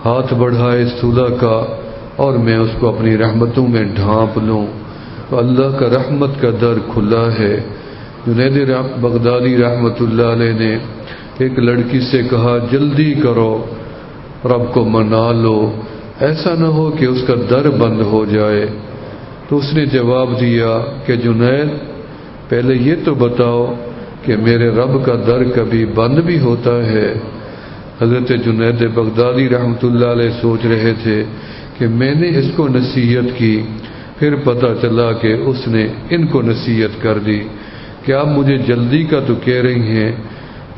ہاتھ بڑھائے صلح کا اور میں اس کو اپنی رحمتوں میں ڈھانپ لوں تو اللہ کا رحمت کا در کھلا ہے۔ جنید بغدادی رحمۃ اللہ علیہ نے ایک لڑکی سے کہا جلدی کرو، رب کو منا لو، ایسا نہ ہو کہ اس کا در بند ہو جائے۔ تو اس نے جواب دیا کہ جنید پہلے یہ تو بتاؤ کہ میرے رب کا در کبھی بند بھی ہوتا ہے۔ حضرت جنید بغدادی رحمۃ اللہ علیہ سوچ رہے تھے کہ میں نے اس کو نصیحت کی، پھر پتہ چلا کہ اس نے ان کو نصیحت کر دی کہ آپ مجھے جلدی کا تو کہہ رہی ہیں،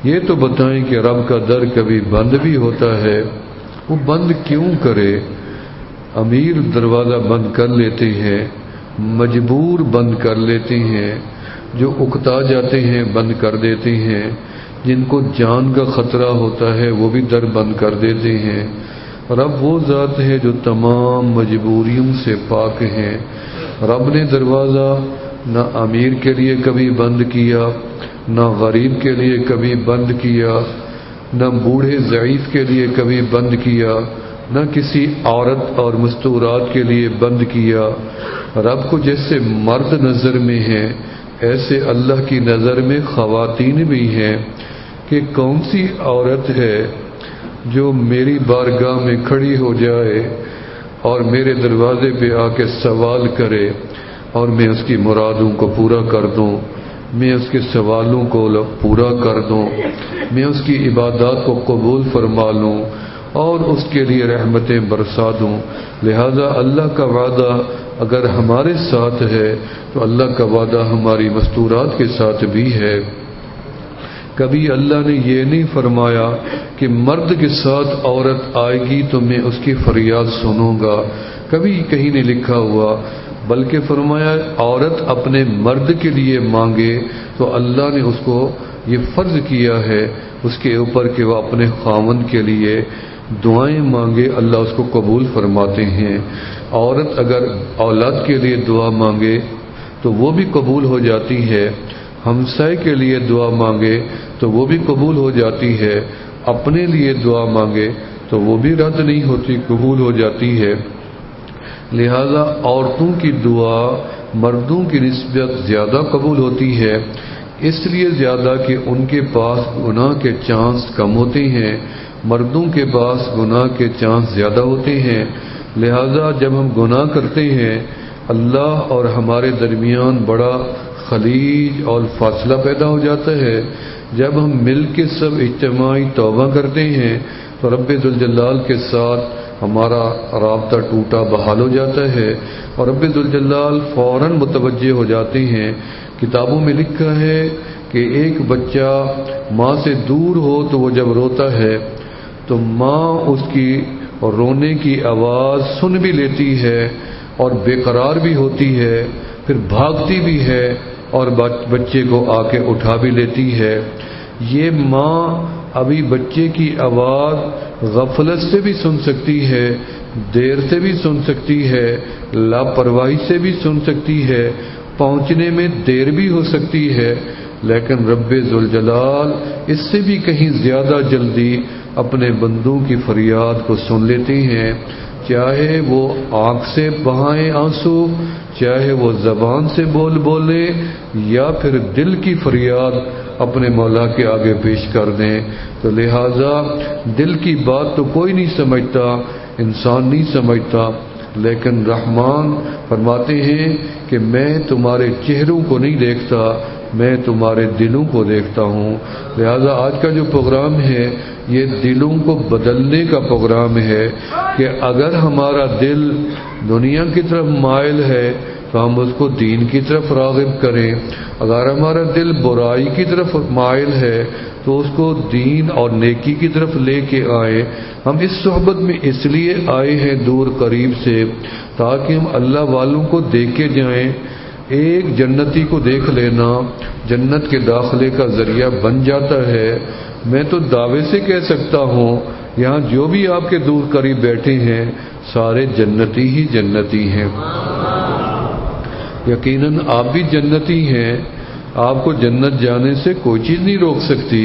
یہ تو بتائیں کہ رب کا در کبھی بند بھی ہوتا ہے۔ وہ بند کیوں کرے؟ امیر دروازہ بند کر لیتے ہیں، مجبور بند کر لیتے ہیں، جو اکتا جاتے ہیں بند کر دیتے ہیں، جن کو جان کا خطرہ ہوتا ہے وہ بھی در بند کر دیتے ہیں۔ رب وہ ذات ہے جو تمام مجبوریوں سے پاک ہیں۔ رب نے دروازہ نہ امیر کے لیے کبھی بند کیا، نہ غریب کے لیے کبھی بند کیا، نہ بوڑھے ضعیف کے لیے کبھی بند کیا، نہ کسی عورت اور مستورات کے لیے بند کیا۔ رب کو جیسے مرد نظر میں ہیں ایسے اللہ کی نظر میں خواتین بھی ہیں کہ کون سی عورت ہے جو میری بارگاہ میں کھڑی ہو جائے اور میرے دروازے پہ آ کے سوال کرے اور میں اس کی مرادوں کو پورا کر دوں، میں اس کے سوالوں کو پورا کر دوں، میں اس کی عبادات کو قبول فرما لوں اور اس کے لیے رحمتیں برسا دوں۔ لہذا اللہ کا وعدہ اگر ہمارے ساتھ ہے تو اللہ کا وعدہ ہماری مستورات کے ساتھ بھی ہے۔ کبھی اللہ نے یہ نہیں فرمایا کہ مرد کے ساتھ عورت آئے گی تو میں اس کی فریاد سنوں گا، کبھی کہیں نہیں لکھا ہوا، بلکہ فرمایا عورت اپنے مرد کے لیے مانگے تو اللہ نے اس کو یہ فرض کیا ہے اس کے اوپر کہ وہ اپنے خاوند کے لیے دعائیں مانگے، اللہ اس کو قبول فرماتے ہیں۔ عورت اگر اولاد کے لیے دعا مانگے تو وہ بھی قبول ہو جاتی ہے، ہمسائے کے لیے دعا مانگے تو وہ بھی قبول ہو جاتی ہے، اپنے لیے دعا مانگے تو وہ بھی رد نہیں ہوتی، قبول ہو جاتی ہے۔ لہذا عورتوں کی دعا مردوں کی نسبت زیادہ قبول ہوتی ہے، اس لیے زیادہ کہ ان کے پاس گناہ کے چانس کم ہوتے ہیں، مردوں کے پاس گناہ کے چانس زیادہ ہوتے ہیں۔ لہذا جب ہم گناہ کرتے ہیں اللہ اور ہمارے درمیان بڑا خلیج اور فاصلہ پیدا ہو جاتا ہے۔ جب ہم مل کے سب اجتماعی توبہ کرتے ہیں تو رب ذوالجلال کے ساتھ ہمارا رابطہ ٹوٹا بحال ہو جاتا ہے اور رب ذوالجلال فوراً متوجہ ہو جاتے ہیں۔ کتابوں میں لکھا ہے کہ ایک بچہ ماں سے دور ہو تو وہ جب روتا ہے تو ماں اس کی رونے کی آواز سن بھی لیتی ہے اور بے قرار بھی ہوتی ہے، پھر بھاگتی بھی ہے اور بچے کو آ کے اٹھا بھی لیتی ہے۔ یہ ماں ابھی بچے کی آواز غفلت سے بھی سن سکتی ہے، دیر سے بھی سن سکتی ہے، لاپرواہی سے بھی سن سکتی ہے، پہنچنے میں دیر بھی ہو سکتی ہے، لیکن رب ذوالجلال اس سے بھی کہیں زیادہ جلدی اپنے بندوں کی فریاد کو سن لیتے ہیں، چاہے وہ آنکھ سے بہائیں آنسو، چاہے وہ زبان سے بولے یا پھر دل کی فریاد اپنے مولا کے آگے پیش کر دیں۔ تو لہذا دل کی بات تو کوئی نہیں سمجھتا، انسان نہیں سمجھتا، لیکن رحمان فرماتے ہیں کہ میں تمہارے چہروں کو نہیں دیکھتا، میں تمہارے دلوں کو دیکھتا ہوں۔ لہذا آج کا جو پروگرام ہے یہ دلوں کو بدلنے کا پروگرام ہے کہ اگر ہمارا دل دنیا کی طرف مائل ہے تو ہم اس کو دین کی طرف راغب کریں، اگر ہمارا دل برائی کی طرف مائل ہے تو اس کو دین اور نیکی کی طرف لے کے آئیں۔ ہم اس صحبت میں اس لیے آئے ہیں دور قریب سے تاکہ ہم اللہ والوں کو دیکھ کے جائیں۔ ایک جنتی کو دیکھ لینا جنت کے داخلے کا ذریعہ بن جاتا ہے۔ میں تو دعوے سے کہہ سکتا ہوں یہاں جو بھی آپ کے دور قریب بیٹھے ہیں سارے جنتی ہی جنتی ہیں، یقیناً آپ بھی جنتی ہیں، آپ کو جنت جانے سے کوئی چیز نہیں روک سکتی.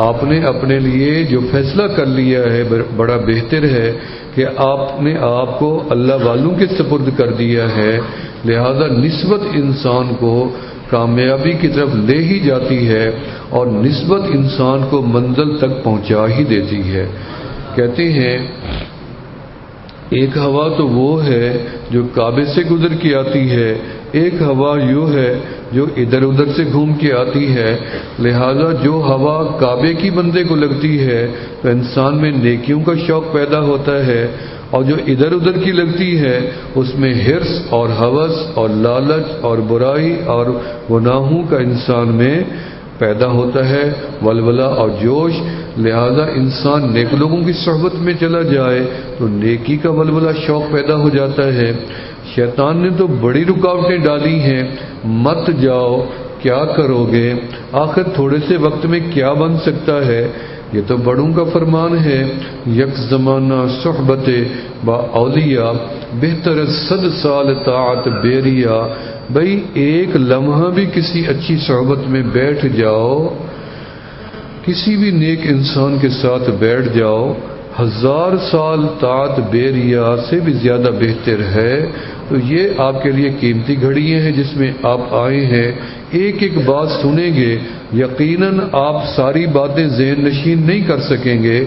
آپ نے اپنے لیے جو فیصلہ کر لیا ہے بڑا بہتر ہے کہ آپ نے آپ کو اللہ والوں کے سپرد کر دیا ہے. لہذا نسبت انسان کو کامیابی کی طرف لے ہی جاتی ہے اور نسبت انسان کو منزل تک پہنچا ہی دیتی ہے. کہتے ہیں ایک ہوا تو وہ ہے جو کعبے سے گزر کے آتی ہے، ایک ہوا یوں ہے جو ادھر ادھر سے گھوم کے آتی ہے. لہذا جو ہوا کعبے کی بندے کو لگتی ہے تو انسان میں نیکیوں کا شوق پیدا ہوتا ہے، اور جو ادھر ادھر کی لگتی ہے اس میں حرص اور ہوس اور لالچ اور برائی اور گناہوں کا انسان میں پیدا ہوتا ہے، ولولہ اور جوش. لہذا انسان نیک لوگوں کی صحبت میں چلا جائے تو نیکی کا ولولہ شوق پیدا ہو جاتا ہے. شیطان نے تو بڑی رکاوٹیں ڈالی ہیں، مت جاؤ، کیا کرو گے، آخر تھوڑے سے وقت میں کیا بن سکتا ہے. یہ تو بڑوں کا فرمان ہے، یک زمانہ صحبت با اولیاء بہتر 100 سال طاعت بیریا. بھئی ایک لمحہ بھی کسی اچھی صحبت میں بیٹھ جاؤ، کسی بھی نیک انسان کے ساتھ بیٹھ جاؤ، 1000 سال طاعت بیریا سے بھی زیادہ بہتر ہے. تو یہ آپ کے لیے قیمتی گھڑیاں ہیں جس میں آپ آئے ہیں. ایک ایک بات سنیں گے، یقیناً آپ ساری باتیں ذہن نشین نہیں کر سکیں گے،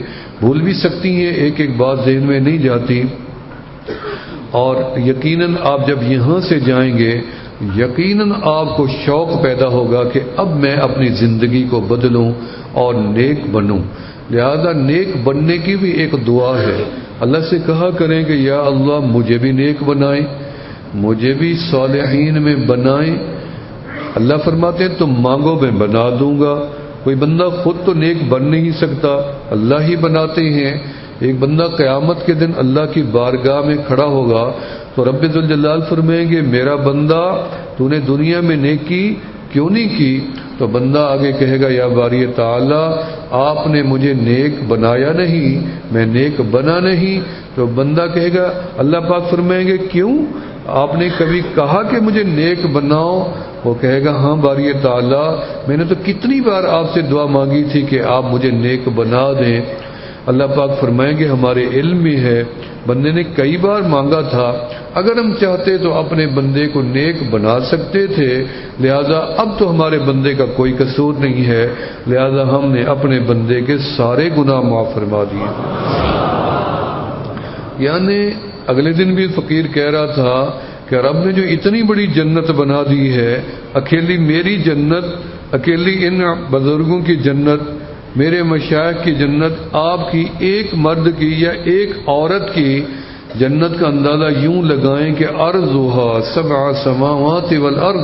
بھول بھی سکتی ہیں، ایک ایک بات ذہن میں نہیں جاتی. اور یقیناً آپ جب یہاں سے جائیں گے یقیناً آپ کو شوق پیدا ہوگا کہ اب میں اپنی زندگی کو بدلوں اور نیک بنوں. لہذا نیک بننے کی بھی ایک دعا ہے. اللہ سے کہا کریں کہ یا اللہ مجھے بھی نیک بنائیں، مجھے بھی صالحین میں بنائیں. اللہ فرماتے ہیں تم مانگو میں بنا دوں گا. کوئی بندہ خود تو نیک بن نہیں سکتا، اللہ ہی بناتے ہیں. ایک بندہ قیامت کے دن اللہ کی بارگاہ میں کھڑا ہوگا تو رب ذوالجلال فرمائیں گے میرا بندہ تو نے دنیا میں نیکی کیوں نہیں کی؟ تو بندہ آگے کہے گا یا باری تعالی آپ نے مجھے نیک بنایا نہیں، میں نیک بنا نہیں. تو بندہ کہے گا اللہ پاک فرمائیں گے کیوں؟ آپ نے کبھی کہا کہ مجھے نیک بناؤ؟ وہ کہے گا ہاں باری تعالی میں نے تو کتنی بار آپ سے دعا مانگی تھی کہ آپ مجھے نیک بنا دیں. اللہ پاک فرمائیں گے ہمارے علم میں ہے بندے نے کئی بار مانگا تھا، اگر ہم چاہتے تو اپنے بندے کو نیک بنا سکتے تھے. لہذا اب تو ہمارے بندے کا کوئی قصور نہیں ہے، لہذا ہم نے اپنے بندے کے سارے گناہ معاف فرما دیے. یعنی اگلے دن بھی فقیر کہہ رہا تھا کہ رب نے جو اتنی بڑی جنت بنا دی ہے، اکیلی میری جنت، اکیلی ان بزرگوں کی جنت، میرے مشائخ کی جنت، آپ کی ایک مرد کی یا ایک عورت کی جنت کا اندازہ یوں لگائیں کہ ارضھا 7 سماوات والارض،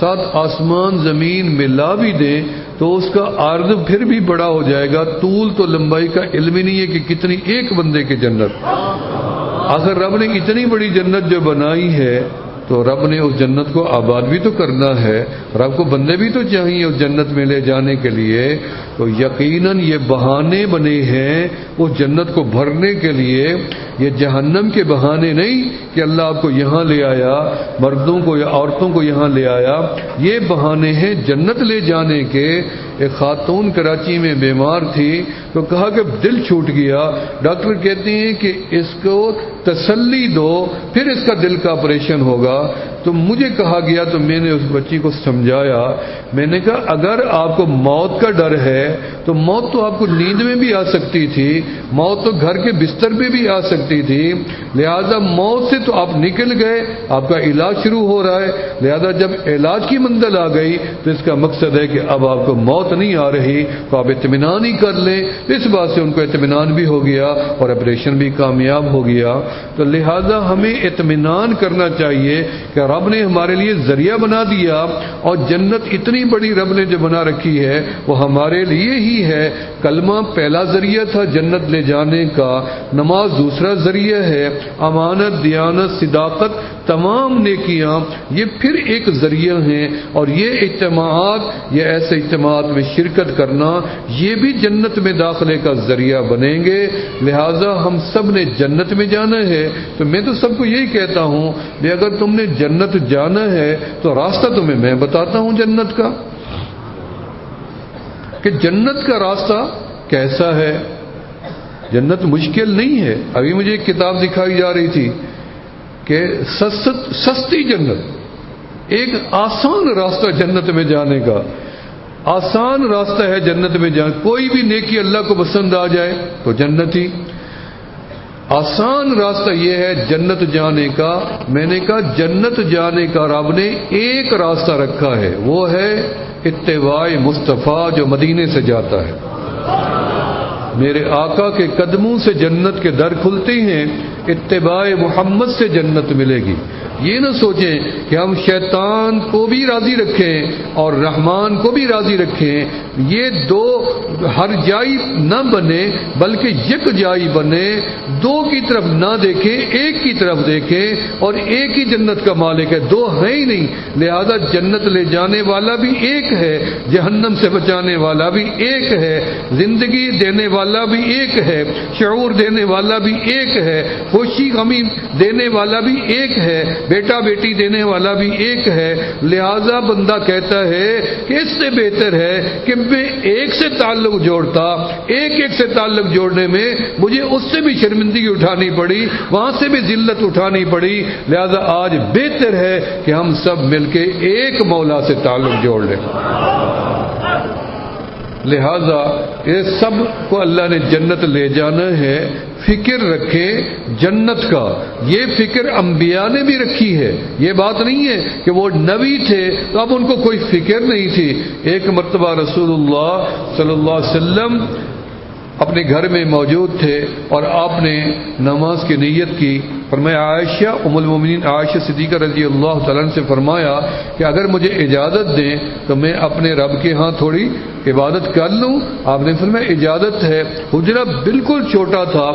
7 آسمان زمین ملا بھی دیں تو اس کا عرض پھر بھی بڑا ہو جائے گا. طول تو لمبائی کا علم ہی نہیں ہے کہ کتنی ایک بندے کی جنت. آخر رب نے اتنی بڑی جنت جو بنائی ہے تو رب نے اس جنت کو آباد بھی تو کرنا ہے، رب کو بندے بھی تو چاہیے اس جنت میں لے جانے کے لیے. تو یقیناً یہ بہانے بنے ہیں اس جنت کو بھرنے کے لیے، یہ جہنم کے بہانے نہیں کہ اللہ آپ کو یہاں لے آیا، مردوں کو یا عورتوں کو یہاں لے آیا. یہ بہانے ہیں جنت لے جانے کے. ایک خاتون کراچی میں بیمار تھی تو کہا کہ دل چھوٹ گیا. ڈاکٹر کہتے ہیں کہ اس کو تسلی دو پھر اس کا دل کا آپریشن ہوگا. تو مجھے کہا گیا تو میں نے اس بچی کو سمجھایا، میں نے کہا اگر آپ کو موت کا ڈر ہے تو موت تو آپ کو نیند میں بھی آ سکتی تھی، موت تو گھر کے بستر پہ بھی آ سکتی تھی. لہذا موت سے تو آپ نکل گئے، آپ کا علاج شروع ہو رہا ہے. لہذا جب علاج کی منزل آ گئی تو اس کا مقصد ہے کہ اب آپ کو موت نہیں آ رہی تو آپ اطمینان ہی کر لیں. اس بات سے ان کو اطمینان بھی ہو گیا اور آپریشن بھی کامیاب ہو گیا. تو لہذا ہمیں اطمینان کرنا چاہیے کہ رب نے ہمارے لیے ذریعہ بنا دیا، اور جنت اتنی بڑی رب نے جو بنا رکھی ہے وہ ہمارے لیے ہی ہے. کلمہ پہلا ذریعہ تھا جنت لے جانے کا، نماز دوسرا ذریعہ ہے، امانت، دیانت، صداقت، تمام نیکیاں یہ پھر ایک ذریعہ ہیں. اور یہ اجتماعات، یہ ایسے اجتماعات میں شرکت کرنا یہ بھی جنت میں داخلے کا ذریعہ بنیں گے. لہذا ہم سب نے جنت میں جانا ہے. تو میں تو سب کو یہی کہتا ہوں کہ اگر تم نے جنت جانا ہے تو راستہ تمہیں میں بتاتا ہوں جنت کا. کہ جنت کا راستہ کیسا ہے. جنت مشکل نہیں ہے. ابھی مجھے ایک کتاب دکھائی جا رہی تھی کہ سستی جنت، ایک آسان راستہ جنت میں جانے کا، آسان راستہ ہے جنت میں جانے. کوئی بھی نیکی اللہ کو پسند آ جائے تو جنت ہی. آسان راستہ یہ ہے جنت جانے کا. میں نے کہا جنت جانے کا رب نے ایک راستہ رکھا ہے، وہ ہے اتباع مصطفیٰ جو مدینے سے جاتا ہے. میرے آقا کے قدموں سے جنت کے در کھلتے ہیں، اتباع محمد سے جنت ملے گی. یہ نہ سوچیں کہ ہم شیطان کو بھی راضی رکھیں اور رحمان کو بھی راضی رکھیں. یہ دو ہر جائی نہ بنے بلکہ یک جائی بنے. دو کی طرف نہ دیکھیں، ایک کی طرف دیکھیں، اور ایک ہی جنت کا مالک ہے، دو ہیں ہی نہیں. لہذا جنت لے جانے والا بھی ایک ہے، جہنم سے بچانے والا بھی ایک ہے، زندگی دینے والا بھی ایک ہے، شعور دینے والا بھی ایک ہے، خوشی غمی دینے والا بھی ایک ہے، بیٹا بیٹی دینے والا بھی ایک ہے. لہذا بندہ کہتا ہے کہ اس سے بہتر ہے کہ میں ایک سے تعلق جوڑتا. ایک سے تعلق جوڑنے میں مجھے اس سے بھی شرمندگی اٹھانی پڑی، وہاں سے بھی ذلت اٹھانی پڑی. لہذا آج بہتر ہے کہ ہم سب مل کے ایک مولا سے تعلق جوڑ لیں. لہذا یہ سب کو اللہ نے جنت لے جانا ہے. فکر رکھیں جنت کا. یہ فکر انبیاء نے بھی رکھی ہے. یہ بات نہیں ہے کہ وہ نبی تھے تو اب ان کو کوئی فکر نہیں تھی. ایک مرتبہ رسول اللہ صلی اللہ علیہ وسلم اپنے گھر میں موجود تھے اور آپ نے نماز کی نیت کی. فرمایا عائشہ ام المومنین عائشہ صدیقہ رضی اللہ تعالیٰ عنہ سے فرمایا کہ اگر مجھے اجازت دیں تو میں اپنے رب کے ہاں تھوڑی عبادت کر لوں. آپ نے فرمایا اجازت ہے. حجرہ بالکل چھوٹا تھا.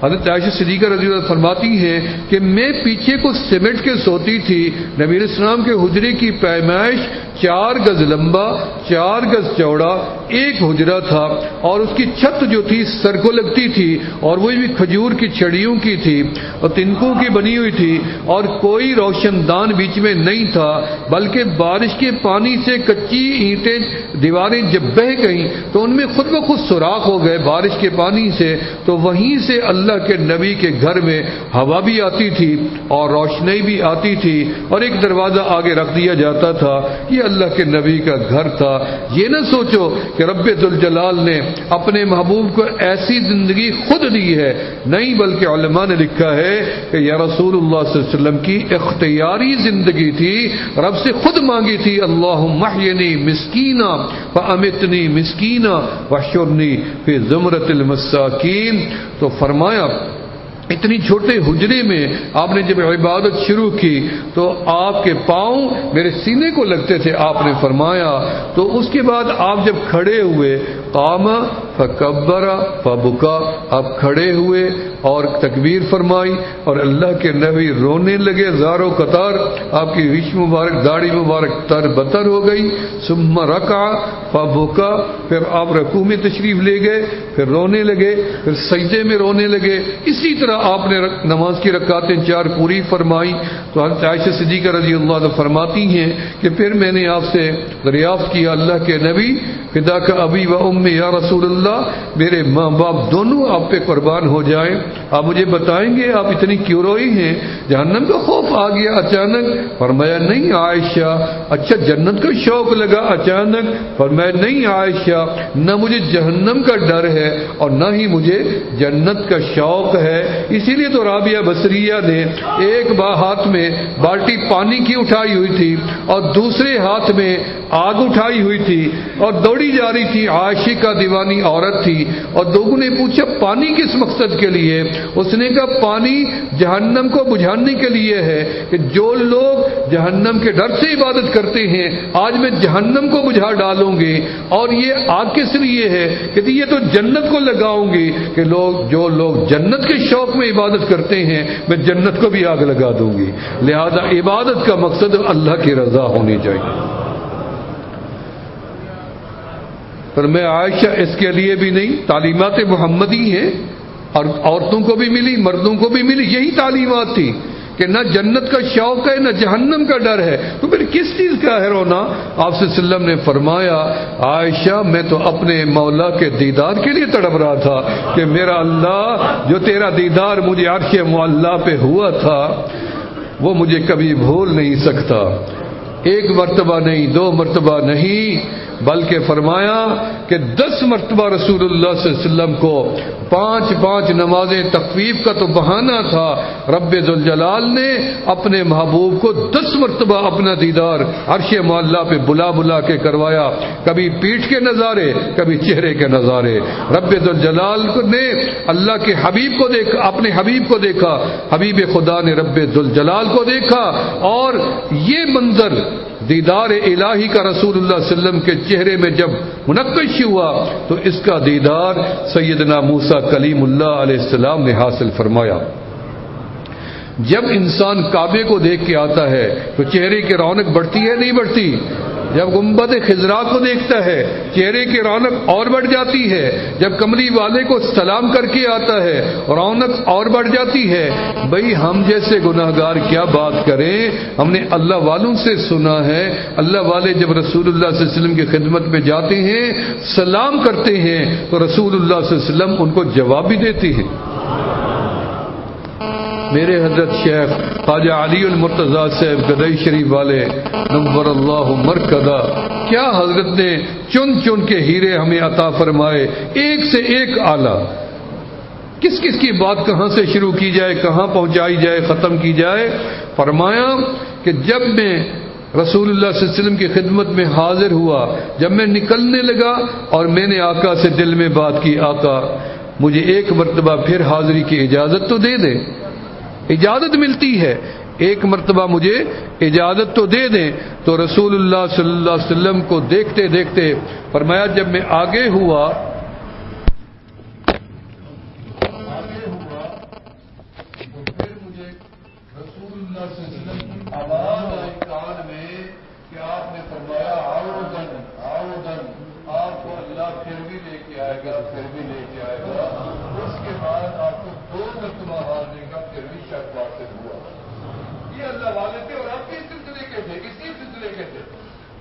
حضرت عائشہ صدیقہ رضی اللہ فرماتی ہیں کہ میں پیچھے کو سمیٹ کے سوتی تھی. نبی علیہ السلام کے حجرے کی پیمائش 4 گز لمبا 4 گز چوڑا ایک حجرہ تھا، اور اس کی چھت جو تھی سر کو لگتی تھی، اور وہ بھی کھجور کی چھڑیوں کی تھی اور تنکوں کی بنی ہوئی تھی، اور کوئی روشن دان بیچ میں نہیں تھا، بلکہ بارش کے پانی سے کچی اینٹیں دیواریں جب بہ گئیں تو ان میں خود بخود سوراخ ہو گئے بارش کے پانی سے. تو وہیں سے اللہ کے نبی کے گھر میں ہوا بھی آتی تھی اور روشنی بھی آتی تھی، اور ایک دروازہ آگے رکھ دیا جاتا تھا. یہ اللہ کے نبی کا گھر تھا. یہ نہ سوچو کہ رب ذوالجلال نے اپنے محبوب کو ایسی زندگی خود دی ہے، نہیں، بلکہ علماء نے لکھا ہے کہ یا رسول اللہ صلی اللہ علیہ وسلم کی اختیاری زندگی تھی. رب سے خود مانگی تھی اللہم احینی مسکینا فامتنی مسکینا واحشرنی فی زمرۃ المساکین. تو فرمایا اتنی چھوٹے حجرے میں آپ نے جب عبادت شروع کی تو آپ کے پاؤں میرے سینے کو لگتے تھے. آپ نے فرمایا تو اس کے بعد آپ جب کھڑے ہوئے قام فکبر فبکا، آپ کھڑے ہوئے اور تکبیر فرمائی اور اللہ کے نبی رونے لگے زارو قطار. آپ کی ریش مبارک داڑھی مبارک تر بتر ہو گئی. ثم رکع فبکا، پھر آپ رکوع میں تشریف لے گئے، پھر رونے لگے، پھر سجدے میں رونے لگے. اسی طرح آپ نے نماز کی رکعتیں 4 پوری فرمائی. تو حضرت عائشہ صدیقہ رضی اللہ عنہ فرماتی ہیں کہ پھر میں نے آپ سے دریافت کیا اللہ کے نبی فداک ابی و امی یا رسول اللہ، میرے ماں باپ دونوں آپ پہ قربان ہو جائیں، آپ مجھے بتائیں گے آپ اتنی کیوں روئی ہیں؟ جہنم کا خوف آ گیا اچانک؟ فرمایا نہیں عائشہ. اچھا جنت کا شوق لگا اچانک؟ فرمایا نہیں عائشہ، نہ مجھے جہنم کا ڈر ہے اور نہ ہی مجھے جنت کا شوق ہے. اسی لیے تو رابعہ بصریہ نے ایک ہاتھ میں بالٹی پانی کی اٹھائی ہوئی تھی اور دوسرے ہاتھ میں آگ اٹھائی ہوئی تھی اور دوڑی جا رہی تھی. عاشقہ دیوانی عورت تھی. اور لوگوں نے پوچھا پانی کس مقصد کے لیے؟ اس نے کہا پانی جہنم کو بجھانے کے لیے ہے کہ جو لوگ جہنم کے ڈر سے عبادت کرتے ہیں آج میں جہنم کو بجھا ڈالوں گی. اور یہ آگ کس لیے ہے کہ یہ تو جنت کو لگاؤں گی کہ جو لوگ جنت کے شوق میں عبادت کرتے ہیں میں جنت کو بھی آگ لگا دوں گی. لہذا عبادت کا مقصد اللہ کی رضا ہونی چاہیے. پر میں عائشہ اس کے لیے بھی نہیں، تعلیمات محمدی ہیں اور عورتوں کو بھی ملی مردوں کو بھی ملی. یہی تعلیمات تھی کہ نہ جنت کا شوق ہے نہ جہنم کا ڈر ہے، تو پھر کس چیز کا ہے رونا؟ آپ صلی اللہ علیہ وسلم نے فرمایا عائشہ میں تو اپنے مولا کے دیدار کے لیے تڑپ رہا تھا کہ میرا اللہ جو تیرا دیدار مجھے عرش معلیٰ پہ ہوا تھا وہ مجھے کبھی بھول نہیں سکتا۔ ایک مرتبہ نہیں، دو مرتبہ نہیں، بلکہ فرمایا کہ 10 مرتبہ رسول اللہ صلی اللہ علیہ وسلم کو 5 نمازیں تخفیف کا تو بہانہ تھا، رب ذوالجلال نے اپنے محبوب کو 10 مرتبہ اپنا دیدار عرش معلیٰ پہ بلا بلا کے کروایا، کبھی پیٹھ کے نظارے کبھی چہرے کے نظارے۔ رب ذوالجلال نے اللہ کے حبیب کو دیکھا، اپنے حبیب کو دیکھا، حبیب خدا نے رب ذوالجلال کو دیکھا، اور یہ منظر دیدار الہی کا رسول اللہ صلی اللہ علیہ وسلم کے چہرے میں جب منعکس ہوا تو اس کا دیدار سیدنا موسیٰ کلیم اللہ علیہ السلام نے حاصل فرمایا۔ جب انسان کعبے کو دیکھ کے آتا ہے تو چہرے کی رونق بڑھتی ہے نہیں بڑھتی؟ جب گنبد خضرا کو دیکھتا ہے چہرے کی رونق اور بڑھ جاتی ہے، جب کملی والے کو سلام کر کے آتا ہے رونق اور بڑھ جاتی ہے۔ بھئی ہم جیسے گناہگار کیا بات کریں، ہم نے اللہ والوں سے سنا ہے اللہ والے جب رسول اللہ صلی اللہ علیہ وسلم کی خدمت میں جاتے ہیں سلام کرتے ہیں تو رسول اللہ صلی اللہ علیہ وسلم ان کو جواب بھی دیتے ہیں۔ میرے حضرت شیخ خواجہ علی المرتضیٰ صاحب گدئی شریف والے نور اللہ مرکزہ، کیا حضرت نے چن چن کے ہیرے ہمیں عطا فرمائے، ایک سے ایک اعلیٰ۔ کس کس کی بات کہاں سے شروع کی جائے، کہاں پہنچائی جائے، ختم کی جائے؟ فرمایا کہ جب میں رسول اللہ صلی اللہ علیہ وسلم کی خدمت میں حاضر ہوا، جب میں نکلنے لگا اور میں نے آقا سے دل میں بات کی، آقا مجھے ایک مرتبہ پھر حاضری کی اجازت تو دے دیں۔ اجازت ملتی ہے، ایک مرتبہ مجھے اجازت تو دے دیں۔ تو رسول اللہ صلی اللہ علیہ وسلم کو دیکھتے دیکھتے فرمایا جب میں آگے ہوا تو پھر مجھے رسول اللہ صلی اللہ علیہ وسلم کی آواز آئی کان میں کہ آپ نے فرمایا عودن آپ کو اللہ پھر بھی لے کے آئے گا، پھر بھی لے کے آئے گا۔ اس کے بعد آپ کو 2 مرتبہ حاضری کا پھر بھی شک واصل ہوا۔ یہ اللہ والے تھے اور آپ کس سلسلے کے تھے، اسی سلسلے کے تھے۔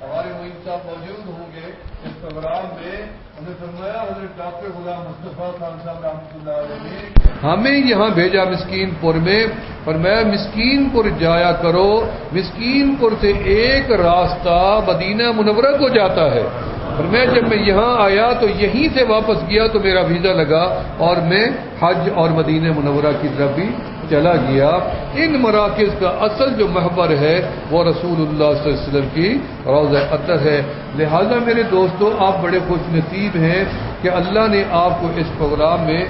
ہمارے معین صاحب موجود ہوں گے اس پروگرام میں، انہیں فرمایا حضرت ڈاکٹر غلام مصطفیٰ خان صاحب رحمۃ اللہ علیہ نے ہمیں یہاں بھیجا مسکین پور میں، فرمایا مسکین پور جایا کرو، مسکین پور سے ایک راستہ مدینہ منورہ کو جاتا ہے۔ اور جب میں یہاں آیا تو یہیں سے واپس گیا تو میرا ویزا لگا اور میں حج اور مدینہ منورہ کی طرف بھی چلا گیا۔ ان مراکز کا اصل جو محور ہے وہ رسول اللہ صلی اللہ علیہ وسلم کی روضہ اطہر ہے۔ لہذا میرے دوستو آپ بڑے خوش نصیب ہیں کہ اللہ نے آپ کو اس پروگرام میں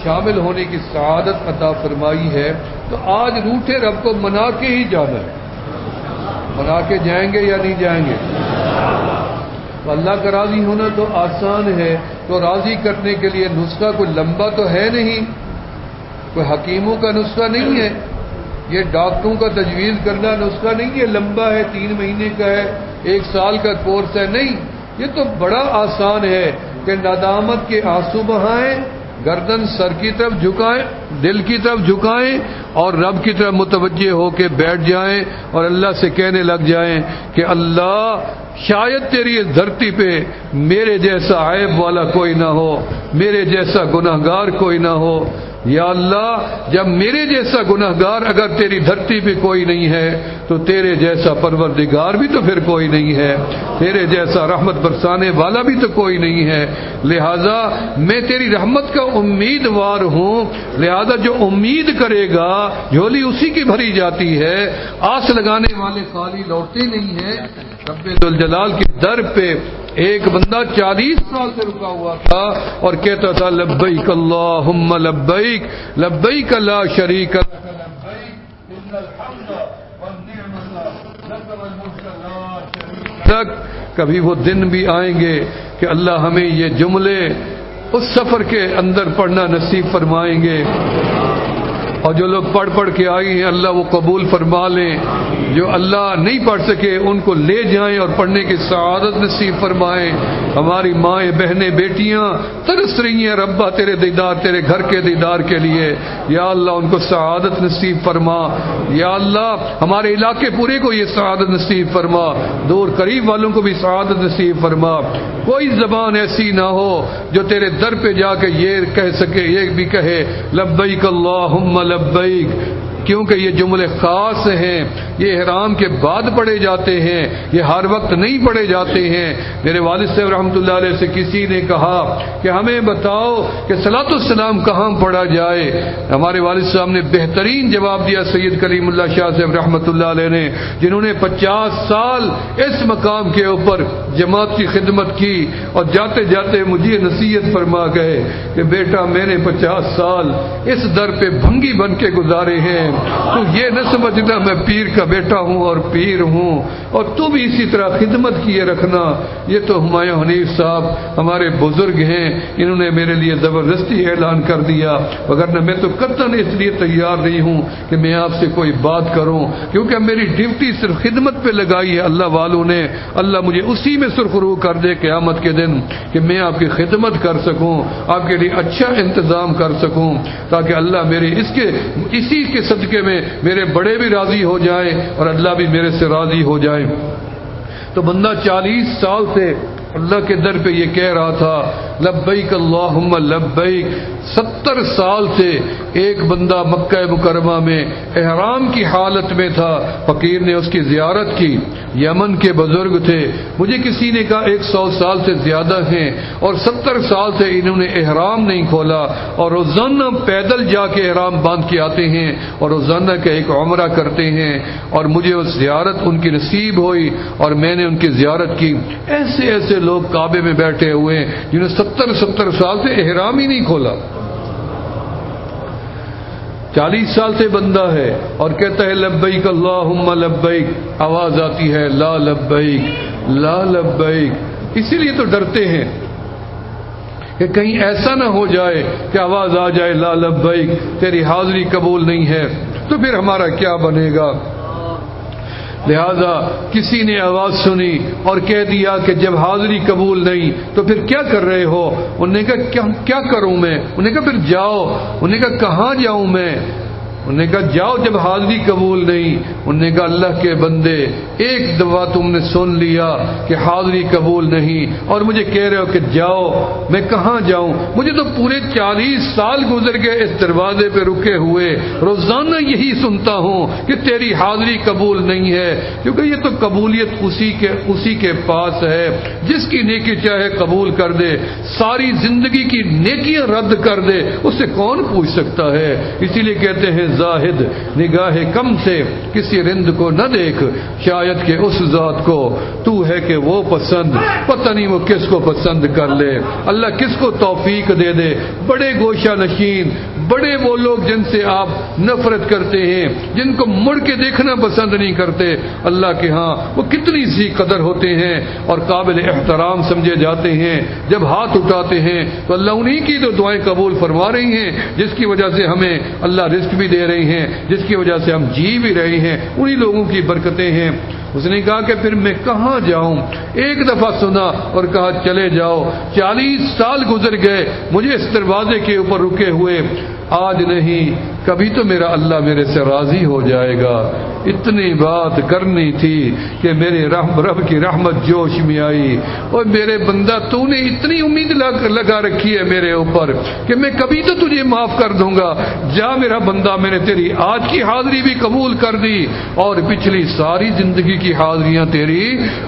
شامل ہونے کی سعادت عطا فرمائی ہے۔ تو آج روٹھے رب کو منا کے ہی جانا ہے، منا کے جائیں گے یا نہیں جائیں گے؟ اللہ کا راضی ہونا تو آسان ہے، تو راضی کرنے کے لیے نسخہ کوئی لمبا تو ہے نہیں، کوئی حکیموں کا نسخہ نہیں ہے، یہ ڈاکٹروں کا تجویز کرنا نسخہ نہیں ہے، لمبا ہے 3 مہینے کا ہے 1 سال کا کورس ہے، نہیں، یہ تو بڑا آسان ہے کہ ندامت کے آنسو بہائیں، گردن سر کی طرف جھکائیں، دل کی طرف جھکائیں اور رب کی طرف متوجہ ہو کے بیٹھ جائیں اور اللہ سے کہنے لگ جائیں کہ اللہ شاید تیری اس دھرتی پہ میرے جیسا عیب والا کوئی نہ ہو، میرے جیسا گناہگار کوئی نہ ہو۔ یا اللہ جب میرے جیسا گناہگار اگر تیری دھرتی پہ کوئی نہیں ہے تو تیرے جیسا پروردگار بھی تو پھر کوئی نہیں ہے، تیرے جیسا رحمت برسانے والا بھی تو کوئی نہیں ہے۔ لہذا میں تیری رحمت کا امیدوار ہوں، لہذا جو امید کرے گا جھولی اسی کی بھری جاتی ہے، آس لگانے والے خالی لوٹتے نہیں ہیں۔ رب ذوالجلال کے در پہ ایک بندہ 40 سال سے رکا ہوا تھا اور کہتا تھا لبیک اللہم لبیک لبیک لا شریک لک لبیک ان الحمد والنعمت لک والملک لا شریک لک۔ کبھی وہ دن بھی آئیں گے کہ اللہ ہمیں یہ جملے اس سفر کے اندر پڑھنا نصیب فرمائیں گے، اور جو لوگ پڑھ کے آئی ہیں اللہ وہ قبول فرما لیں۔ جو اللہ نہیں پڑھ سکے ان کو لے جائیں اور پڑھنے کی سعادت نصیب فرمائیں. ہماری مائیں بہنیں بیٹیاں ترس رہی ہیں ربا تیرے دیدار، تیرے گھر کے دیدار کے لیے. یا اللہ ان کو سعادت نصیب فرما. یا اللہ ہمارے علاقے پورے کو یہ سعادت نصیب فرما، دور قریب والوں کو بھی سعادت نصیب فرما. کوئی زبان ایسی نہ ہو جو تیرے در پہ جا کے یہ کہہ سکے، یہ بھی کہے لبیک اللہم لبیک، کیونکہ یہ جملے خاص ہیں، یہ احرام کے بعد پڑھے جاتے ہیں، یہ ہر وقت نہیں پڑھے جاتے ہیں. میرے والد صاحب رحمۃ اللہ علیہ سے کسی نے کہا کہ ہمیں بتاؤ کہ صلاۃ السلام کہاں پڑھا جائے. ہمارے والد صاحب نے بہترین جواب دیا، سید کریم اللہ شاہ صاحب رحمۃ اللہ علیہ نے، جنہوں نے 50 سال اس مقام کے اوپر جماعت کی خدمت کی اور جاتے جاتے مجھے نصیحت فرما گئے کہ بیٹا میں نے 50 سال اس در پہ بھنگی بن کے گزارے ہیں، تو یہ نہ سمجھنا میں پیر کا بیٹا ہوں اور پیر ہوں، اور تو بھی اسی طرح خدمت کیے رکھنا. یہ تو ہمایوں حنیف صاحب ہمارے بزرگ ہیں، انہوں نے میرے لیے زبردستی اعلان کر دیا، وگرنہ میں تو قطعاً اس لیے تیار نہیں ہوں کہ میں آپ سے کوئی بات کروں، کیونکہ میری ڈیوٹی صرف خدمت پہ لگائی ہے اللہ والوں نے. اللہ مجھے اسی میں سرخرو کر دے قیامت کے دن کہ میں آپ کی خدمت کر سکوں، آپ کے لیے اچھا انتظام کر سکوں، تاکہ اللہ میرے اسی کے صدقے میں میرے بڑے بھی راضی ہو جائیں اور اللہ بھی میرے سے راضی ہو جائے. تو بندہ 40 سال سے اللہ کے در پہ یہ کہہ رہا تھا لبیک اللہم لبیک. 70 سال سے ایک بندہ مکہ مکرمہ میں احرام کی حالت میں تھا. فقیر نے اس کی زیارت کی، یمن کے بزرگ تھے، مجھے کسی نے کہا 100 سال سے زیادہ ہیں، اور 70 سال سے انہوں نے احرام نہیں کھولا، اور روزانہ پیدل جا کے احرام باندھ کے آتے ہیں اور روزانہ کا ایک عمرہ کرتے ہیں. اور مجھے وہ زیارت ان کی نصیب ہوئی اور میں نے ان کی زیارت کی. ایسے ایسے لوگ کعبے میں بیٹھے ہوئے ہیں جنہوں نے 70 سال سے احرام ہی نہیں کھولا. 40 سال سے بندہ ہے اور کہتا ہے لبیک اللہم لبیک، آواز آتی ہے لا لبیک لا لبیک. اسی لیے تو ڈرتے ہیں کہ کہیں ایسا نہ ہو جائے کہ آواز آ جائے لا لبیک، تیری حاضری قبول نہیں ہے، تو پھر ہمارا کیا بنے گا. لہذا کسی نے آواز سنی اور کہہ دیا کہ جب حاضری قبول نہیں تو پھر کیا کر رہے ہو. انہوں نے کہا کیا کروں میں. انہوں نے کہا پھر جاؤ. انہوں نے کہا کہاں جاؤں میں. انہوں نے کہا جاؤ جب حاضری قبول نہیں. انہوں نے کہا اللہ کے بندے ایک دفعہ تم نے سن لیا کہ حاضری قبول نہیں اور مجھے کہہ رہے ہو کہ جاؤ، میں کہاں جاؤں. مجھے تو پورے 40 سال گزر گئے اس دروازے پہ رکے ہوئے، روزانہ یہی سنتا ہوں کہ تیری حاضری قبول نہیں ہے. کیونکہ یہ تو قبولیت اسی کے پاس ہے جس کی نیکی چاہے قبول کر دے، ساری زندگی کی نیکیاں رد کر دے، اس سے کون پوچھ سکتا ہے. اسی لیے کہتے ہیں زاہد نگاہ کم سے کسی رند کو نہ دیکھ، شاید کہ اس ذات کو تو ہے کہ وہ پسند، پتہ نہیں وہ کس کو پسند کر لے. اللہ کس کو توفیق دے دے. بڑے گوشہ نشین، بڑے وہ لوگ جن سے آپ نفرت کرتے ہیں، جن کو مڑ کے دیکھنا پسند نہیں کرتے، اللہ کے ہاں وہ کتنی سی قدر ہوتے ہیں اور قابل احترام سمجھے جاتے ہیں. جب ہاتھ اٹھاتے ہیں تو اللہ انہی کی تو دعائیں قبول فرما رہی ہیں، جس کی وجہ سے ہمیں اللہ رزق بھی دے رہے ہیں، جس کی وجہ سے ہم جی بھی رہے ہیں، انہی لوگوں کی برکتیں ہیں. اس نے کہا کہ پھر میں کہاں جاؤں. ایک دفعہ سنا اور کہا چلے جاؤ. 40 سال گزر گئے مجھے اس دروازے کے اوپر رکے ہوئے، آج نہیں کبھی تو میرا اللہ میرے سے راضی ہو جائے گا. اتنی بات کرنی تھی کہ میرے رب کی رحمت جوش میں آئی. اور میرے بندہ تو نے اتنی امید لگا رکھی ہے میرے اوپر کہ میں کبھی تو تجھے معاف کر دوں گا. جا میرا بندہ، میں نے تیری آج کی حاضری بھی قبول کر دی اور پچھلی ساری زندگی کی حاضریاں تیری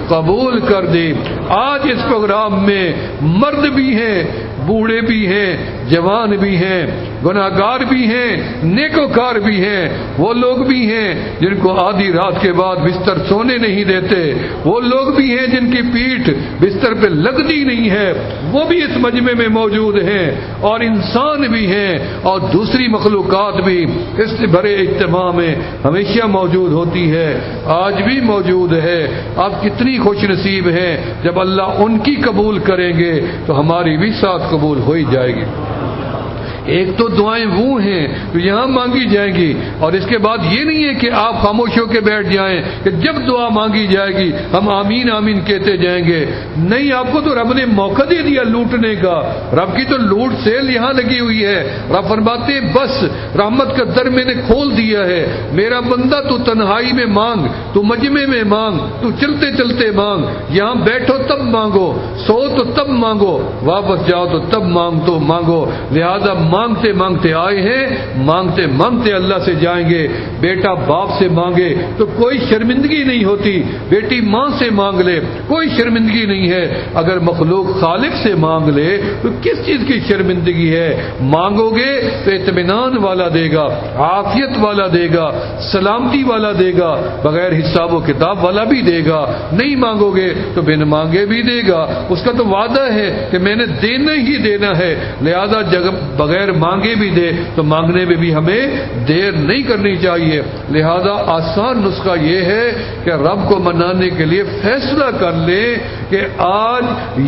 قبول کر دی. آج اس پروگرام میں مرد بھی ہیں، بوڑھے بھی ہیں، جوان بھی ہیں، گناہگار بھی ہیں، نیکوکار بھی ہیں. وہ لوگ بھی ہیں جن کو آدھی رات کے بعد بستر سونے نہیں دیتے. وہ لوگ بھی ہیں جن کی پیٹھ بستر پہ لگتی نہیں ہے، وہ بھی اس مجمع میں موجود ہیں. اور انسان بھی ہیں اور دوسری مخلوقات بھی اس بڑے اجتماع میں ہمیشہ موجود ہوتی ہے، آج بھی موجود ہے. آپ کتنی خوش نصیب ہیں جب اللہ ان کی قبول کریں گے تو ہماری بھی ساتھ قبول ہو ہی جائے گی. ایک تو دعائیں وہ ہیں جو یہاں مانگی جائیں گی، اور اس کے بعد یہ نہیں ہے کہ آپ خاموش ہو کے بیٹھ جائیں کہ جب دعا مانگی جائے گی ہم آمین آمین کہتے جائیں گے. نہیں، آپ کو تو رب نے موقع دے دیا لوٹنے کا. رب کی تو لوٹ سیل یہاں لگی ہوئی ہے. رب فرماتے ہیں بس رحمت کا در میں نے کھول دیا ہے، میرا بندہ تو تنہائی میں مانگ، تو مجمع میں مانگ، تو چلتے چلتے مانگ، یہاں بیٹھو تب مانگو، سو تو تب مانگو، واپس جاؤ تو تب مانگو. لہذا مانگتے مانگتے آئے ہیں، مانگتے مانگتے اللہ سے جائیں گے. بیٹا باپ سے مانگے تو کوئی شرمندگی نہیں ہوتی، بیٹی ماں سے مانگ لے کوئی شرمندگی نہیں ہے. اگر مخلوق خالق سے مانگ لے تو کس چیز کی شرمندگی ہے؟ مانگو گے تو اطمینان والا دے گا، عافیت والا دے گا، سلامتی والا دے گا، بغیر حساب و کتاب والا بھی دے گا. نہیں مانگو گے تو بن مانگے بھی دے گا. اس کا تو وعدہ ہے کہ میں نے دینا ہی دینا ہے. لہذا جب بغیر مانگے بھی دے تو مانگنے میں بھی ہمیں دیر نہیں کرنی چاہیے. لہذا آسان نسخہ یہ ہے کہ رب کو منانے کے لیے فیصلہ کر لیں کہ آج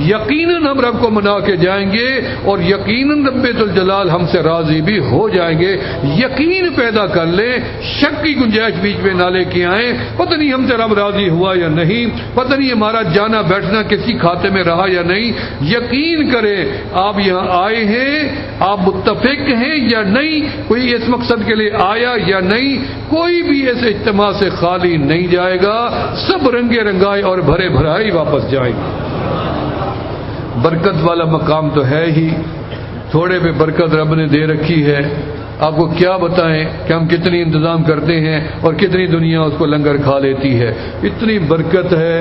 یقیناً ہم رب کو منا کے جائیں گے، اور یقیناً رب ذوالجلال ہم سے راضی بھی ہو جائیں گے. یقین پیدا کر لیں، شک کی گنجائش بیچ میں نہ لے کے آئیں. پتہ نہیں ہم سے رب راضی ہوا یا نہیں، پتہ نہیں ہمارا جانا بیٹھنا کسی کھاتے میں رہا یا نہیں. یقین کریں آپ یہاں آئے ہیں، آپ متفق ہیں یا نہیں، کوئی اس مقصد کے لیے آیا یا نہیں. کوئی بھی ایسے اجتماع سے خالی نہیں جائے گا، سب رنگے رنگائے اور بھرے بھرائی واپس جائیں گے. برکت والا مقام تو ہے ہی، تھوڑے پہ برکت رب نے دے رکھی ہے. آپ کو کیا بتائیں کہ ہم کتنی انتظام کرتے ہیں اور کتنی دنیا اس کو لنگر کھا لیتی ہے. اتنی برکت ہے،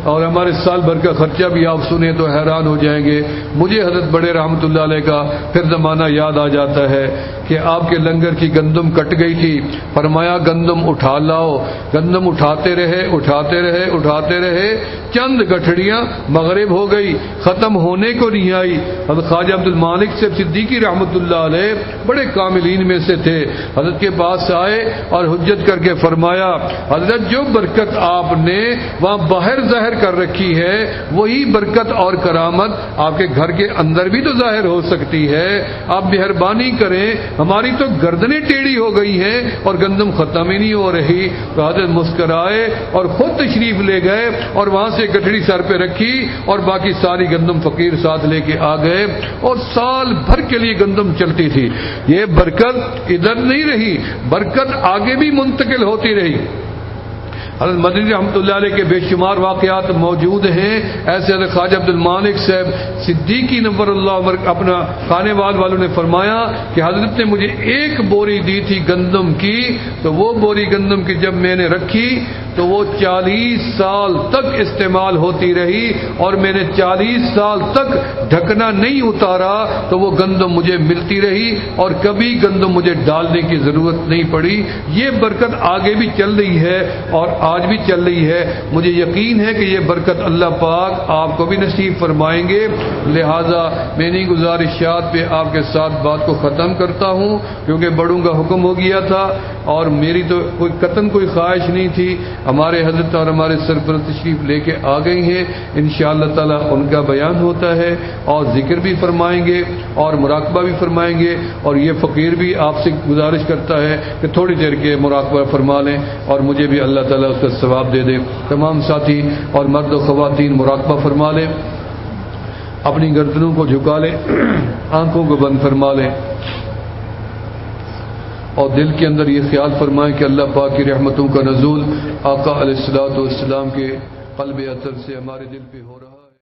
اور ہمارے سال بھر کا خرچہ بھی آپ سنیں تو حیران ہو جائیں گے. مجھے حضرت بڑے رحمت اللہ علیہ کا پھر زمانہ یاد آ جاتا ہے کہ آپ کے لنگر کی گندم کٹ گئی تھی. فرمایا گندم اٹھا لاؤ. گندم اٹھاتے رہے، چند گٹھڑیاں مغرب ہو گئی، ختم ہونے کو نہیں آئی. حضرت خواجہ عبد المالک سے صدیقی رحمت اللہ علیہ بڑے کاملین میں سے تھے، حضرت کے پاس آئے اور حجت کر کے فرمایا حضرت جو برکت آپ نے وہاں باہر ظاہر کر رکھی ہے وہی برکت اور کرامت آپ کے گھر کے اندر بھی تو ظاہر ہو سکتی ہے. آپ مہربانی کریں، ہماری تو گردنیں ٹیڑھی ہو گئی ہیں اور گندم ختم ہی نہیں ہو رہی. تو حضرت مسکرائے اور خود تشریف لے گئے اور وہاں سے گٹھڑی سر پہ رکھی اور باقی ساری گندم فقیر ساتھ لے کے آ گئے، اور سال بھر کے لیے گندم چلتی تھی. یہ برکت ادھر نہیں رہی، برکت آگے بھی منتقل ہوتی رہی. حضرت مدنی رحمۃ اللہ علیہ کے بے شمار واقعات موجود ہیں. ایسے حضرت خواجہ عبد المالک صاحب صدیقی نور اللہ عمر اپنا خانے والوں نے فرمایا کہ حضرت نے مجھے ایک بوری دی تھی گندم کی، تو وہ بوری گندم کی جب میں نے رکھی تو وہ 40 سال تک استعمال ہوتی رہی، اور میں نے 40 سال تک ڈھکنا نہیں اتارا تو وہ گندم مجھے ملتی رہی، اور کبھی گندم مجھے ڈالنے کی ضرورت نہیں پڑی. یہ برکت آگے بھی چل رہی ہے اور آج بھی چل رہی ہے. مجھے یقین ہے کہ یہ برکت اللہ پاک آپ کو بھی نصیب فرمائیں گے. لہذا میں نے گزارشات پہ آپ کے ساتھ بات کو ختم کرتا ہوں، کیونکہ بڑوں کا حکم ہو گیا تھا اور میری تو قطعاً کوئی خواہش نہیں تھی. ہمارے حضرت اور ہمارے سرپرست تشریف لے کے آ گئی ہیں، انشاءاللہ تعالی ان کا بیان ہوتا ہے اور ذکر بھی فرمائیں گے اور مراقبہ بھی فرمائیں گے. اور یہ فقیر بھی آپ سے گزارش کرتا ہے کہ تھوڑی دیر کے مراقبہ فرما لیں اور مجھے بھی اللہ تعالیٰ اس کا ثواب دے دے. تمام ساتھی اور مرد و خواتین مراقبہ فرما لیں، اپنی گردنوں کو جھکا لیں، آنکھوں کو بند فرما لیں، اور دل کے اندر یہ خیال فرمائیں کہ اللہ پاک کی رحمتوں کا نزول آقا علیہ الصلوۃ والسلام کے قلب اطہر سے ہمارے دل پہ ہو رہا ہے.